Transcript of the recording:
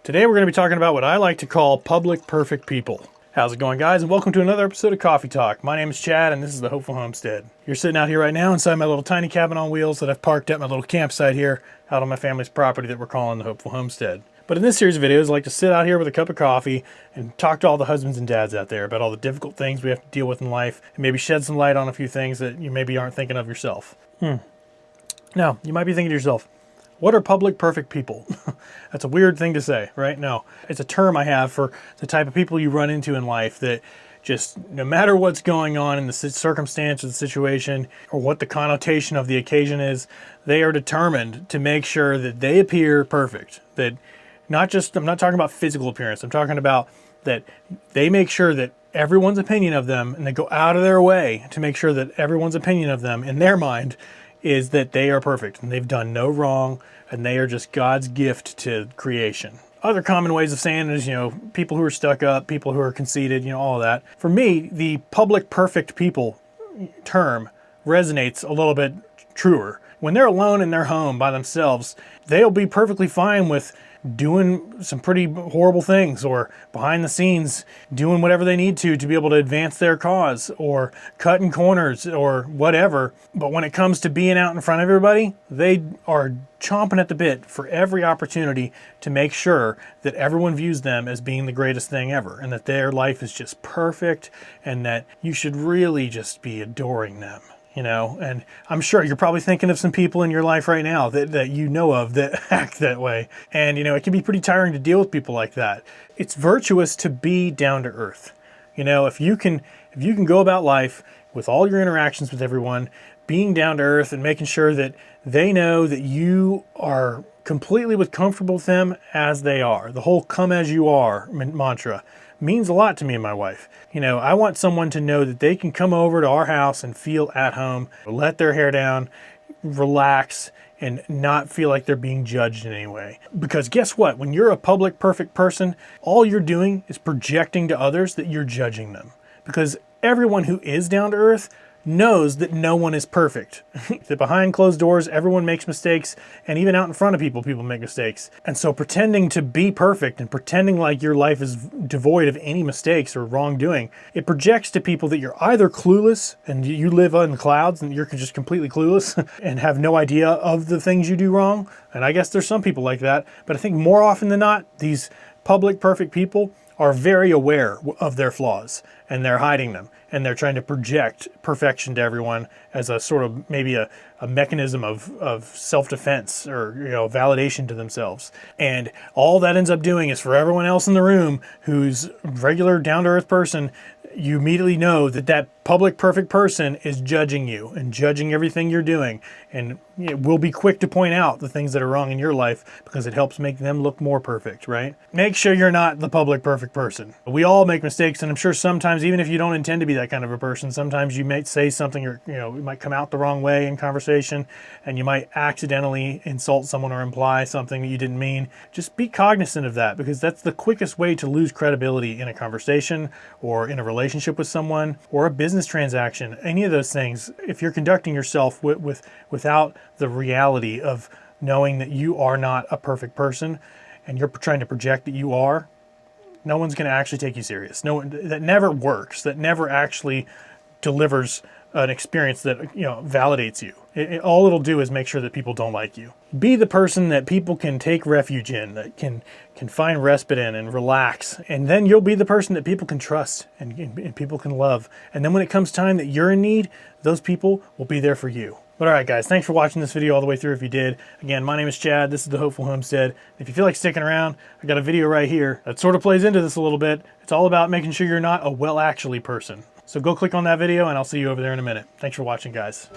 Today we're going to be talking about what I like to call public perfect people. How's it going, guys? And welcome to another episode of Coffee Talk. My name is Chad and this is the Hopeful Homestead. You're sitting out here right now inside my little tiny cabin on wheels that I've parked at my little campsite here out on my family's property that we're calling the Hopeful Homestead. But in this series of videos, I like to sit out here with a cup of coffee and talk to all the husbands and dads out there about all the difficult things we have to deal with in life and maybe shed some light on a few things that you maybe aren't thinking of yourself. Now, you might be thinking to yourself, what are public perfect people? That's a weird thing to say, right? No, it's a term I have for the type of people you run into in life that just no matter what's going on in the circumstance or the situation or what the connotation of the occasion is, they are determined to make sure that they appear perfect. That not just, I'm not talking about physical appearance, I'm talking about that they make sure that everyone's opinion of them, and they go out of their way to make sure that everyone's opinion of them in their mind is that they are perfect and they've done no wrong and they are just God's gift to creation. Other common ways of saying it is, people who are stuck up, people who are conceited, all of that. For me, the public perfect people term resonates a little bit truer. When they're alone in their home by themselves, they'll be perfectly fine with doing some pretty horrible things or behind the scenes doing whatever they need to be able to advance their cause or cutting corners or whatever. But when it comes to being out in front of everybody, they are chomping at the bit for every opportunity to make sure that everyone views them as being the greatest thing ever and that their life is just perfect and that you should really just be adoring them. And I'm sure you're probably thinking of some people in your life right now that you know of that act that way. And, it can be pretty tiring to deal with people like that. It's virtuous to be down to earth. If you can go about life with all your interactions with everyone, being down to earth and making sure that they know that you are completely comfortable with them as they are. The whole come as you are mantra means a lot to me and my wife. I want someone to know that they can come over to our house and feel at home, let their hair down, relax, and not feel like they're being judged in any way. Because guess what? When you're a public perfect person, all you're doing is projecting to others that you're judging them. Because everyone who is down to earth knows that no one is perfect. That behind closed doors, everyone makes mistakes, and even out in front of people make mistakes. And so pretending to be perfect and pretending like your life is devoid of any mistakes or wrongdoing, it projects to people that you're either clueless and you live in the clouds and you're just completely clueless and have no idea of the things you do wrong. And I guess there's some people like that, but I think more often than not, these public perfect people are very aware of their flaws and they're hiding them and they're trying to project perfection to everyone as a sort of maybe a mechanism of self-defense or validation to themselves. And all that ends up doing is for everyone else in the room who's a regular down-to-earth person, you immediately know that public perfect person is judging you and judging everything you're doing, and will be quick to point out the things that are wrong in your life because it helps make them look more perfect, right? Make sure you're not the public perfect person. We all make mistakes, and I'm sure sometimes, even if you don't intend to be that kind of a person, sometimes you might say something or it might come out the wrong way in conversation, and you might accidentally insult someone or imply something that you didn't mean. Just be cognizant of that, because that's the quickest way to lose credibility in a conversation or in a relationship with someone or a business transaction. Any of those things, if you're conducting yourself without the reality of knowing that you are not a perfect person and you're trying to project that you are, no one's going to actually take you serious. No one, that never works. That never actually delivers an experience that validates you. All it'll do is make sure that people don't like you. Be the person that people can take refuge in, that can find respite in and relax. And then you'll be the person that people can trust and people can love. And then when it comes time that you're in need, those people will be there for you. But all right, guys, thanks for watching this video all the way through if you did. Again, my name is Chad. This is the Hopeful Homestead. If you feel like sticking around, I got a video right here that sort of plays into this a little bit. It's all about making sure you're not a well-actually person. So go click on that video and I'll see you over there in a minute. Thanks for watching, guys.